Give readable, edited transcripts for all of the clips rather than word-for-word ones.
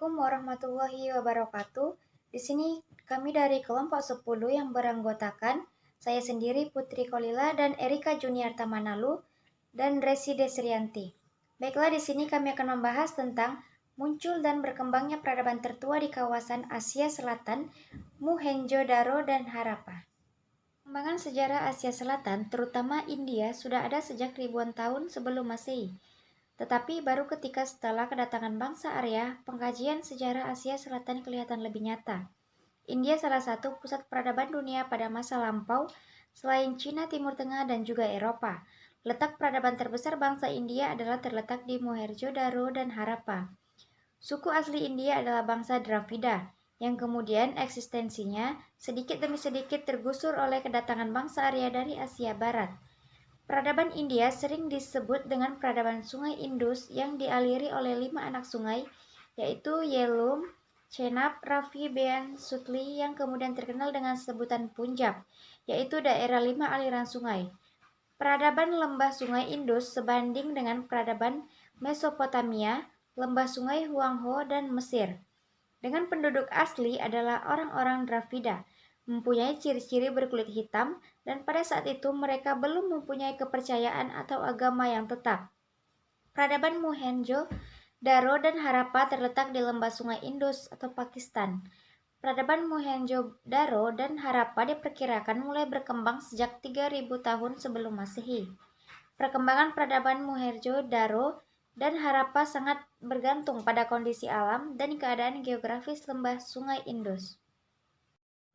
Assalamualaikum warahmatullahi wabarakatuh. Di sini kami dari kelompok 10 yang beranggotakan saya sendiri Putri Kolila dan Erika Juniarta Manalu dan Resi Desrianti. Baiklah, di sini kami akan membahas tentang muncul dan berkembangnya peradaban tertua di kawasan Asia Selatan, Mohenjo-daro dan Harappa. Perkembangan sejarah Asia Selatan, terutama India, sudah ada sejak ribuan tahun sebelum Masehi. Tetapi baru ketika setelah kedatangan bangsa Arya, pengkajian sejarah Asia Selatan kelihatan lebih nyata. India salah satu pusat peradaban dunia pada masa lampau, selain Cina, Timur Tengah, dan juga Eropa. Letak peradaban terbesar bangsa India adalah terletak di Mohenjo-daro dan Harappa. Suku asli India adalah bangsa Dravida, yang kemudian eksistensinya sedikit demi sedikit tergusur oleh kedatangan bangsa Arya dari Asia Barat. Peradaban India sering disebut dengan peradaban Sungai Indus yang dialiri oleh 5 anak sungai, yaitu Jhelum, Chenab, Ravi, Bean, Sutli, yang kemudian terkenal dengan sebutan Punjab, yaitu daerah 5 aliran sungai. Peradaban lembah Sungai Indus sebanding dengan peradaban Mesopotamia, lembah Sungai Huangho, dan Mesir. Dengan penduduk asli adalah orang-orang Dravida, mempunyai ciri-ciri berkulit hitam, dan pada saat itu mereka belum mempunyai kepercayaan atau agama yang tetap. Peradaban Mohenjo-daro dan Harappa terletak di lembah Sungai Indus atau Pakistan. Peradaban Mohenjo-daro dan Harappa diperkirakan mulai berkembang sejak 3000 tahun sebelum Masehi. Perkembangan peradaban Mohenjo-daro dan Harappa sangat bergantung pada kondisi alam dan keadaan geografis lembah Sungai Indus.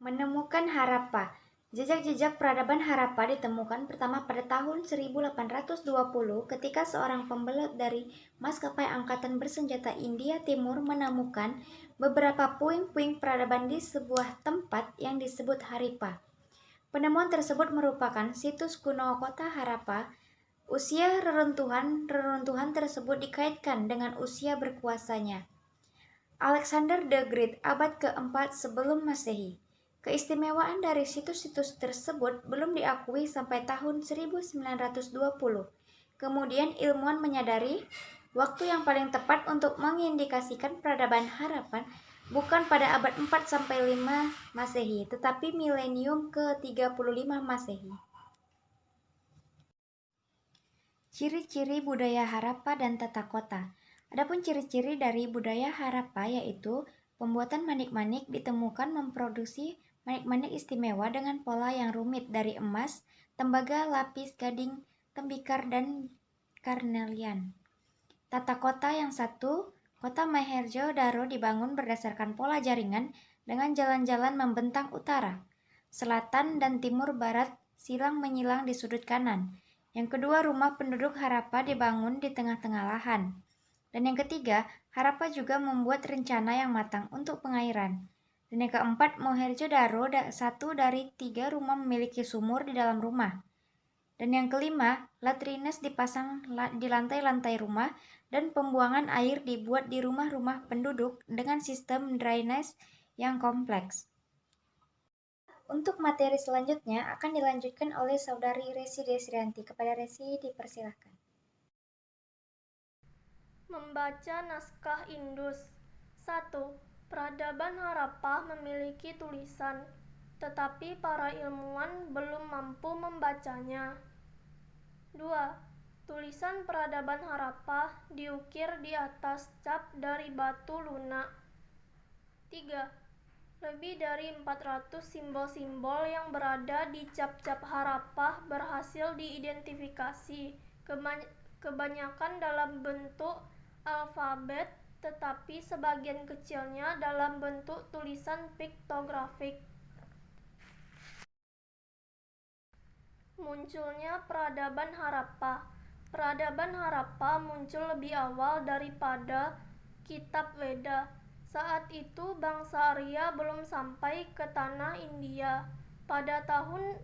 Menemukan Harappa. Jejak-jejak peradaban Harappa ditemukan pertama pada tahun 1820 ketika seorang pembelot dari maskapai angkatan bersenjata India Timur menemukan beberapa puing-puing peradaban di sebuah tempat yang disebut Harappa. Penemuan tersebut merupakan situs kuno kota Harappa. Usia reruntuhan tersebut dikaitkan dengan usia berkuasanya Alexander the Great abad ke-4 sebelum Masehi. Keistimewaan dari situs-situs tersebut belum diakui sampai tahun 1920. Kemudian ilmuwan menyadari waktu yang paling tepat untuk mengindikasikan peradaban Harappa bukan pada abad 4-5 Masehi, tetapi milenium ke-35 Masehi. Ciri-ciri budaya Harappa dan tata kota. Adapun ciri-ciri dari budaya Harappa yaitu pembuatan manik-manik ditemukan memproduksi manik-manik istimewa dengan pola yang rumit dari emas, tembaga, lapis, gading, tembikar, dan karnelian. Tata kota yang satu, kota Mohenjo-daro dibangun berdasarkan pola jaringan dengan jalan-jalan membentang utara, selatan, dan timur barat silang menyilang di sudut kanan. Yang kedua, rumah penduduk Harappa dibangun di tengah-tengah lahan. Dan yang ketiga, Harappa juga membuat rencana yang matang untuk pengairan. Dan yang keempat, Mohenjo-daro satu dari 3 rumah memiliki sumur di dalam rumah. Dan yang kelima, latrines dipasang di lantai-lantai rumah dan pembuangan air dibuat di rumah-rumah penduduk dengan sistem drainase yang kompleks. Untuk materi selanjutnya akan dilanjutkan oleh Saudari Resi Desrianti. Kepada Resi dipersilakan. Membaca naskah Indus. 1. Peradaban Harappa memiliki tulisan, tetapi para ilmuwan belum mampu membacanya. 2. Tulisan peradaban Harappa diukir di atas cap dari batu lunak. 3. Lebih dari 400 simbol-simbol yang berada di cap-cap Harappa berhasil diidentifikasi, kebanyakan dalam bentuk alfabet, tetapi sebagian kecilnya dalam bentuk tulisan piktografik. Munculnya peradaban Harappa. Peradaban Harappa muncul lebih awal daripada kitab Veda. Saat itu bangsa Arya belum sampai ke tanah India. Pada tahun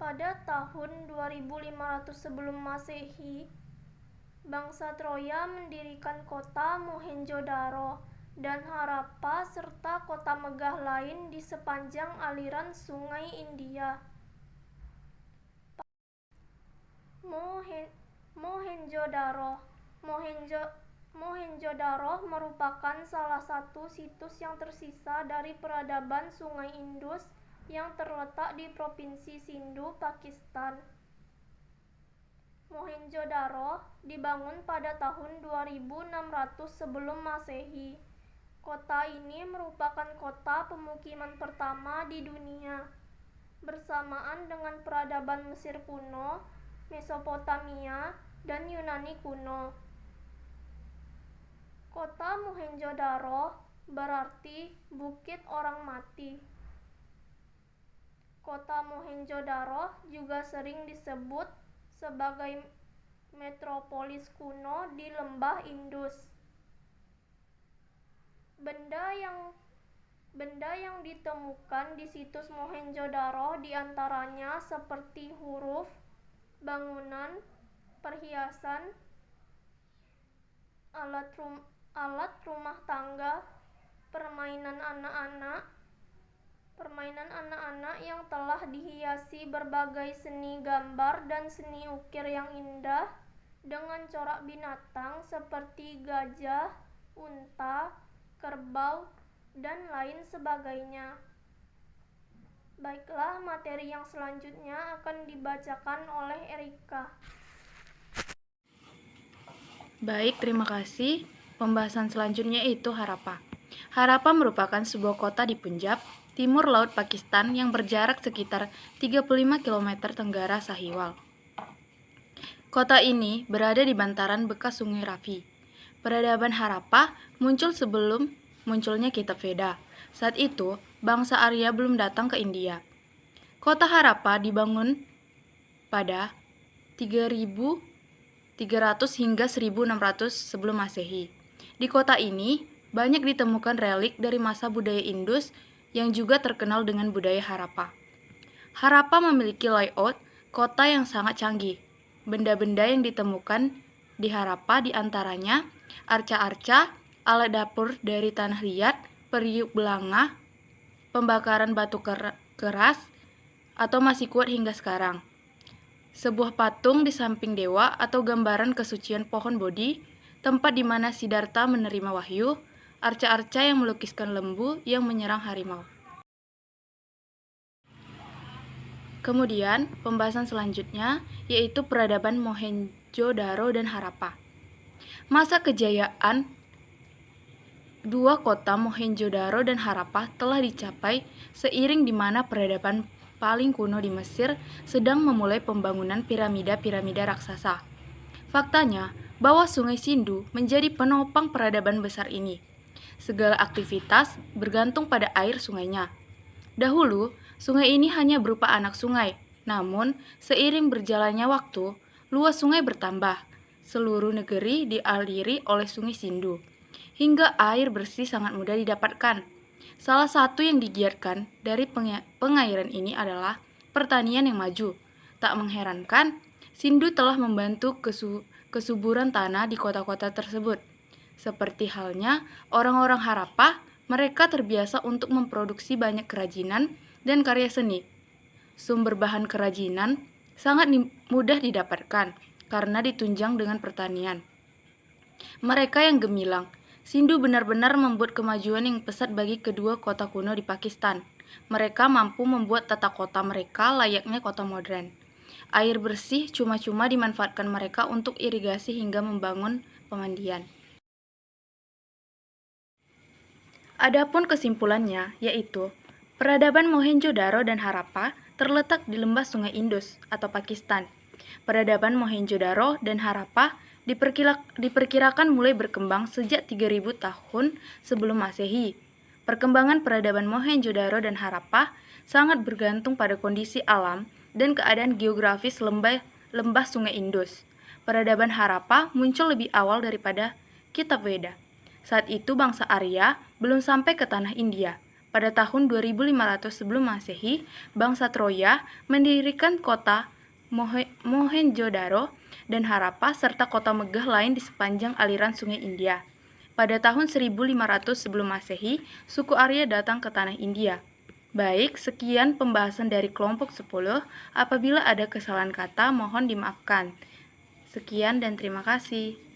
2500 sebelum Masehi, bangsa Troya mendirikan kota Mohenjo-daro dan Harappa serta kota megah lain di sepanjang aliran Sungai India. Mohenjo-daro Mohenjo-daro merupakan salah satu situs yang tersisa dari peradaban Sungai Indus yang terletak di Provinsi Sindhu, Pakistan. Mohenjo-daro dibangun pada tahun 2600 sebelum Masehi. Kota ini merupakan kota pemukiman pertama di dunia, bersamaan dengan peradaban Mesir kuno, Mesopotamia, dan Yunani kuno. Kota Mohenjo-daro berarti Bukit Orang Mati. Kota Mohenjo-daro juga sering disebut sebagai metropolis kuno di lembah Indus. Benda yang ditemukan di situs Mohenjo-daro diantaranya seperti huruf, bangunan, perhiasan, alat rumah tangga, permainan anak-anak yang telah dihiasi berbagai seni gambar dan seni ukir yang indah dengan corak binatang seperti gajah, unta, kerbau, dan lain sebagainya. Baiklah, materi yang selanjutnya akan dibacakan oleh Erika. Baik, terima kasih. Pembahasan selanjutnya yaitu Harappa. Harappa merupakan sebuah kota di Punjab, timur laut Pakistan yang berjarak sekitar 35 km tenggara Sahiwal. Kota ini berada di bantaran bekas Sungai Ravi. Peradaban Harappa muncul sebelum munculnya kitab Veda. Saat itu, bangsa Arya belum datang ke India. Kota Harappa dibangun pada 3300 hingga 1600 sebelum Masehi. Di kota ini, banyak ditemukan relik dari masa budaya Indus yang juga terkenal dengan budaya Harappa. Harappa memiliki layout kota yang sangat canggih. Benda-benda yang ditemukan di Harappa diantaranya arca-arca, alat dapur dari tanah liat, periuk belanga, pembakaran batu keras, atau masih kuat hingga sekarang. Sebuah patung di samping dewa atau gambaran kesucian pohon Bodhi, tempat di mana Siddhartha menerima wahyu, arca-arca yang melukiskan lembu yang menyerang harimau. Kemudian, pembahasan selanjutnya yaitu peradaban Mohenjo-daro dan Harappa. Masa kejayaan dua kota Mohenjo-daro dan Harappa telah dicapai seiring di mana peradaban paling kuno di Mesir sedang memulai pembangunan piramida-piramida raksasa. Faktanya bahwa Sungai Sindhu menjadi penopang peradaban besar ini. Segala aktivitas bergantung pada air sungainya. Dahulu, sungai ini hanya berupa anak sungai, namun seiring berjalannya waktu, luas sungai bertambah. Seluruh negeri dialiri oleh Sungai Sindhu, hingga air bersih sangat mudah didapatkan. Salah satu yang digiatkan dari pengairan ini adalah pertanian yang maju. Tak mengherankan, Sindhu telah membantu kesuburan tanah di kota-kota tersebut. Seperti halnya orang-orang Harappa, mereka terbiasa untuk memproduksi banyak kerajinan dan karya seni. Sumber bahan kerajinan sangat mudah didapatkan karena ditunjang dengan pertanian. Mereka yang gemilang, Sindhu benar-benar membuat kemajuan yang pesat bagi kedua kota kuno di Pakistan. Mereka mampu membuat tata kota mereka layaknya kota modern. Air bersih cuma-cuma dimanfaatkan mereka untuk irigasi hingga membangun pemandian. Adapun kesimpulannya yaitu peradaban Mohenjo-daro dan Harappa terletak di lembah Sungai Indus atau Pakistan. Peradaban Mohenjo-daro dan Harappa diperkirakan mulai berkembang sejak 3000 tahun sebelum Masehi. Perkembangan peradaban Mohenjo-daro dan Harappa sangat bergantung pada kondisi alam dan keadaan geografis lembah Sungai Indus. Peradaban Harappa muncul lebih awal daripada kitab Veda. Saat itu bangsa Arya belum sampai ke tanah India. Pada tahun 2500 sebelum Masehi, bangsa Troya mendirikan kota Mohenjo-daro dan Harappa serta kota megah lain di sepanjang aliran Sungai India. Pada tahun 1500 sebelum Masehi, suku Arya datang ke tanah India. Baik, sekian pembahasan dari kelompok 10. Apabila ada kesalahan kata, mohon dimaafkan. Sekian dan terima kasih.